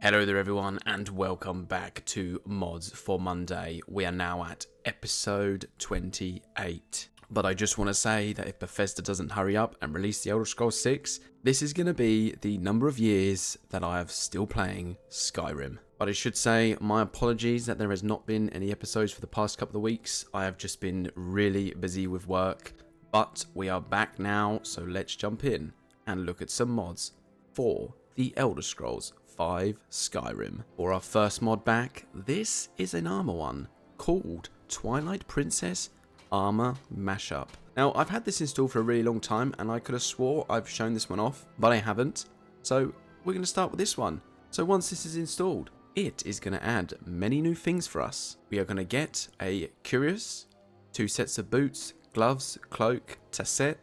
Hello there everyone and welcome back to Mods for Monday. We are now at episode 28. But I just want to say that if Bethesda doesn't hurry up and release the Elder Scrolls 6, this is going to be the number of years that I have still playing Skyrim. But I should say my apologies that there has not been any episodes for the past couple of weeks. I have just been really busy with work. But we are back now, so let's jump in and look at some mods for the Elder Scrolls V Skyrim. For our first mod back, this is an armor one called Twilight Princess Armor Mashup. Now, I've had this installed for a really long time and I could have swore I've shown this one off, but I haven't. So we're going to start with this one. So once this is installed, it is going to add many new things for us. We are going to get a cuirass, 2 sets of boots, gloves, cloak, tasset,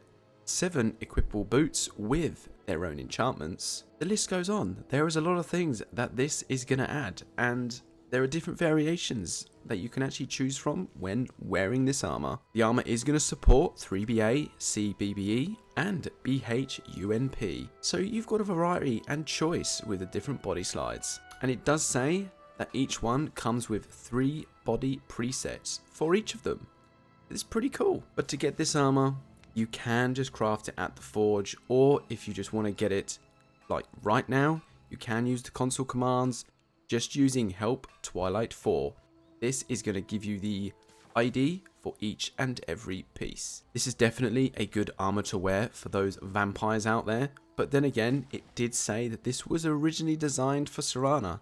7 equipable boots with their own enchantments. The list goes on. There is a lot of things that this is going to add, and there are different variations that you can actually choose from when wearing this armor. The armor is going to support 3BA, CBBE, and BHUNP. So you've got a variety and choice with the different body slides. And it does say that each one comes with 3 body presets for each of them. It's pretty cool. But to get this armor, you can just craft it at the forge, or if you just want to get it like right now, you can use the console commands just using help Twilight 4. This is going to give you the ID for each and every piece. This is definitely a good armor to wear for those vampires out there, but then again, it did say that this was originally designed for Serana,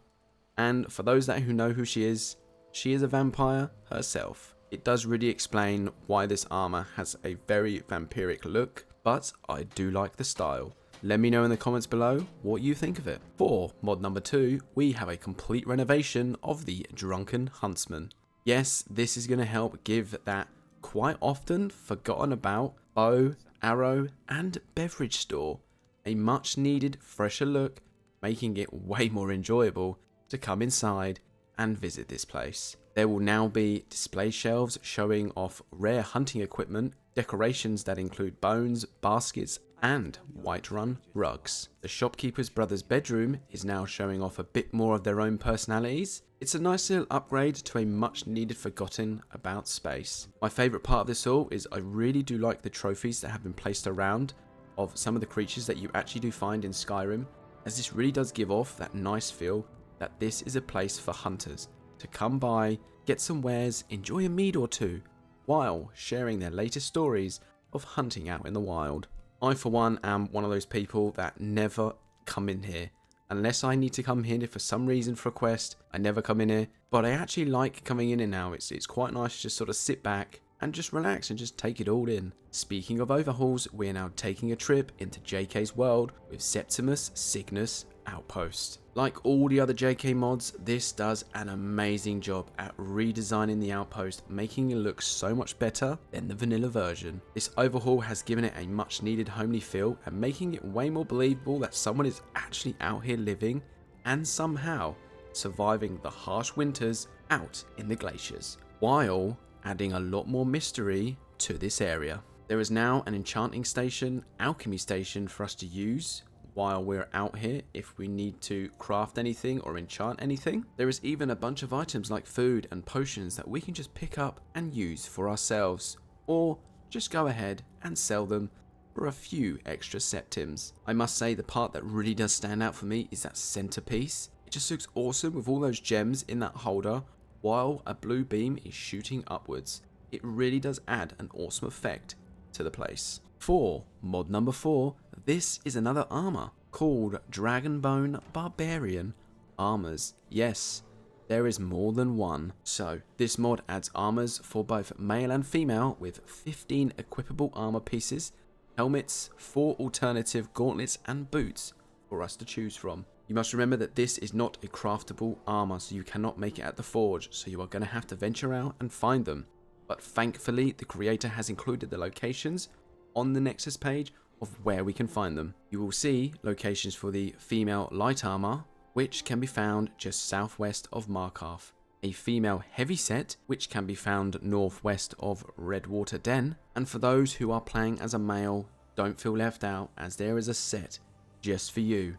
and for those that who know who she is a vampire herself. It does really explain why this armor has a very vampiric look, but I do like the style. Let me know in the comments below what you think of it. For mod number 2, we have a complete renovation of the Drunken Huntsman. Yes, this is going to help give that quite often forgotten about bow, arrow, and beverage store a much needed fresher look, making it way more enjoyable to come inside and visit this place. There will now be display shelves showing off rare hunting equipment, decorations that include bones, baskets, and Whiterun rugs. The shopkeeper's brother's bedroom is now showing off a bit more of their own personalities. It's a nice little upgrade to a much needed forgotten about space. My favourite part of this all is I really do like the trophies that have been placed around of some of the creatures that you actually do find in Skyrim, as this really does give off that nice feel that this is a place for hunters to come by, get some wares, enjoy a mead or two, while sharing their latest stories of hunting out in the wild. I for one am one of those people that never come in here. Unless I need to come here for some reason for a quest, I never come in here. But I actually like coming in here now. It's quite nice to just sort of sit back and just relax and just take it all in. Speaking of overhauls, we're now taking a trip into JK's world with Septimus, Signus, Outpost. Like all the other JK mods, this does an amazing job at redesigning the Outpost, making it look so much better than the vanilla version. This overhaul has given it a much needed homely feel and making it way more believable that someone is actually out here living and somehow surviving the harsh winters out in the glaciers, while adding a lot more mystery to this area. There is now an enchanting station, alchemy station for us to use while we're out here if we need to craft anything or enchant anything. There is even a bunch of items like food and potions that we can just pick up and use for ourselves, or just go ahead and sell them for a few extra septims. I must say the part that really does stand out for me is that centerpiece. It just looks awesome with all those gems in that holder while a blue beam is shooting upwards. It really does add an awesome effect to the place. For mod number 4, this is another armor called Dragonbone Barbarian armors. Yes, there is more than one. So this mod adds armors for both male and female with 15 equipable armor pieces, helmets, 4 alternative gauntlets and boots for us to choose from. You must remember that this is not a craftable armor, so you cannot make it at the forge, so you are going to have to venture out and find them. But thankfully the creator has included the locations on the Nexus page of where we can find them. You will see locations for the female light armor, which can be found just southwest of Markarth, a female heavy set, which can be found northwest of Redwater Den, and for those who are playing as a male, don't feel left out as there is a set just for you.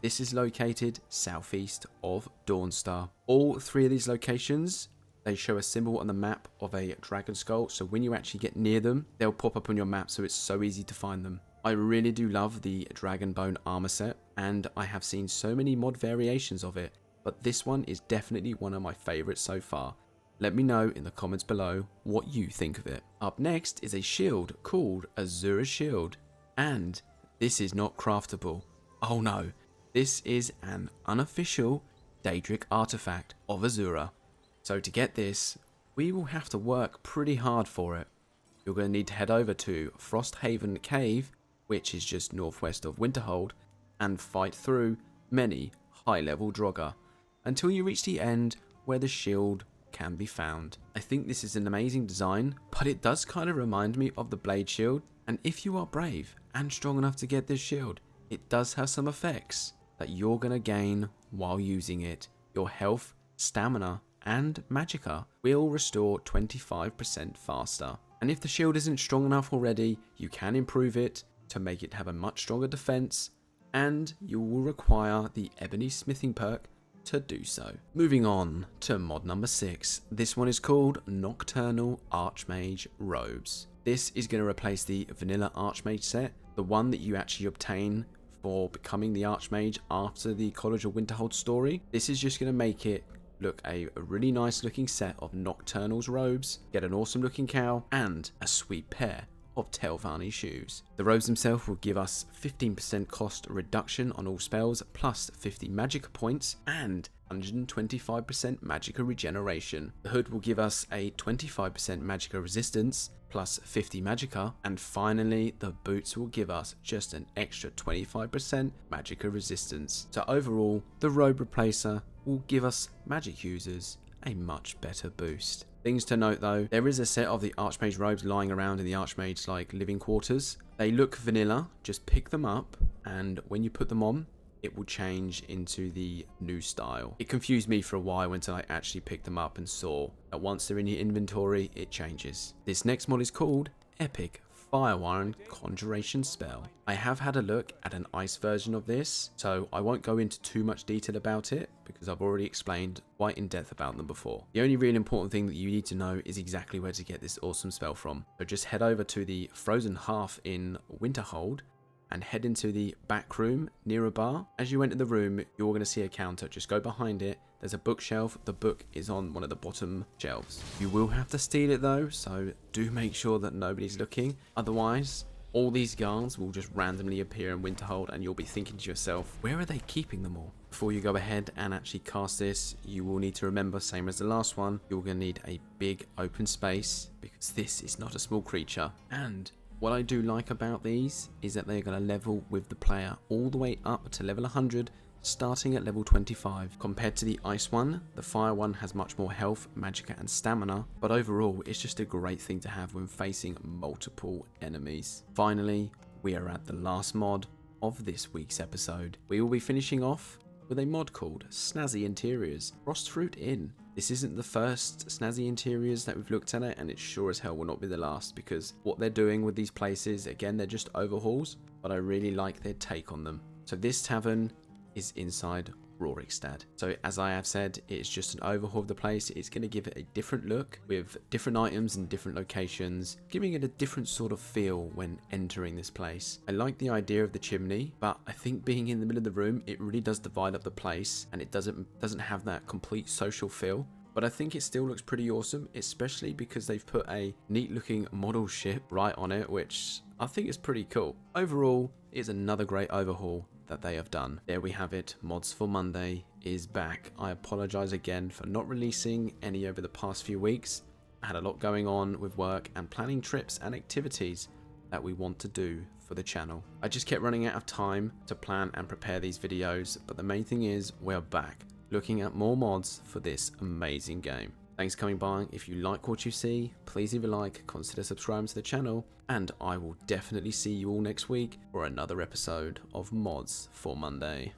This is located southeast of Dawnstar. All 3 of these locations, they show a symbol on the map of a dragon skull, so when you actually get near them, they'll pop up on your map, so it's so easy to find them. I really do love the Dragonbone armor set, and I have seen so many mod variations of it, but this one is definitely one of my favorites so far. Let me know in the comments below what you think of it. Up next is a shield called Azura's Shield, and this is not craftable. Oh no, this is an unofficial Daedric artifact of Azura. So to get this, we will have to work pretty hard for it. You're going to need to head over to Frosthaven Cave, which is just northwest of Winterhold, and fight through many high-level Draugr until you reach the end where the shield can be found. I think this is an amazing design, but it does kind of remind me of the Blade Shield, and if you are brave and strong enough to get this shield, it does have some effects that you're going to gain while using it. Your health, stamina, and magicka will restore 25% faster. And if the shield isn't strong enough already, you can improve it to make it have a much stronger defense, and you will require the Ebony Smithing perk to do so. Moving on to mod number 6. This one is called Nocturnal Archmage Robes. This is going to replace the vanilla Archmage set, the one that you actually obtain for becoming the Archmage after the College of Winterhold story. This is just going to make it look a really nice looking set of Nocturnal's robes, get an awesome looking cowl, and a sweet pair of Telvanni shoes. The robes themselves will give us 15% cost reduction on all spells, plus 50 magicka points, and 125% magicka regeneration. The hood will give us a 25% magicka resistance, plus 50 magicka, and finally the boots will give us just an extra 25% magicka resistance. So overall, the robe replacer will give us magic users a much better boost. Things to note though, there is a set of the Archmage robes lying around in the Archmage like living quarters. They look vanilla, just pick them up, and when you put them on, it will change into the new style. It confused me for a while until I actually picked them up and saw that once they're in your inventory, it changes. This next mod is called Epic Firewire Conjuration spell. I have had a look at an ice version of this, so I won't go into too much detail about it because I've already explained quite in depth about them before. The only really important thing that you need to know is exactly where to get this awesome spell from. So just head over to the Frozen Hearth in Winterhold and head into the back room near a bar. As you enter the room, you're going to see a counter. Just go behind it. There's a bookshelf. The book is on one of the bottom shelves. You will have to steal it though, so do make sure that nobody's looking. Otherwise, all these guards will just randomly appear in Winterhold and you'll be thinking to yourself, where are they keeping them all? Before you go ahead and actually cast this, you will need to remember, same as the last one, you're going to need a big open space because this is not a small creature. And what I do like about these is that they're going to level with the player all the way up to level 100, starting at level 25. Compared to the ice one, the fire one has much more health, magicka and stamina, but overall it's just a great thing to have when facing multiple enemies. Finally, we are at the last mod of this week's episode. We will be finishing off with a mod called Snazzy Interiors Frostfruit Inn. This isn't the first Snazzy Interiors that we've looked at it, and it sure as hell will not be the last, because what they're doing with these places, again, they're just overhauls, but I really like their take on them. So this tavern is inside Rorikstad. So as I have said, it's just an overhaul of the place. It's going to give it a different look with different items and different locations, giving it a different sort of feel when entering this place. I like the idea of the chimney, but I think being in the middle of the room, it really does divide up the place, and it doesn't have that complete social feel. But I think it still looks pretty awesome, especially because they've put a neat looking model ship right on it, which I think is pretty cool. Overall, it's another great overhaul that they have done. There we have it. Mods for Monday is back. I apologize again for not releasing any over the past few weeks. I had a lot going on with work and planning trips and activities that we want to do for the channel. I just kept running out of time to plan and prepare these videos, but the main thing is we're back looking at more mods for this amazing game. Thanks for coming by. If you like what you see, please leave a like, consider subscribing to the channel, and I will definitely see you all next week for another episode of Mods for Monday.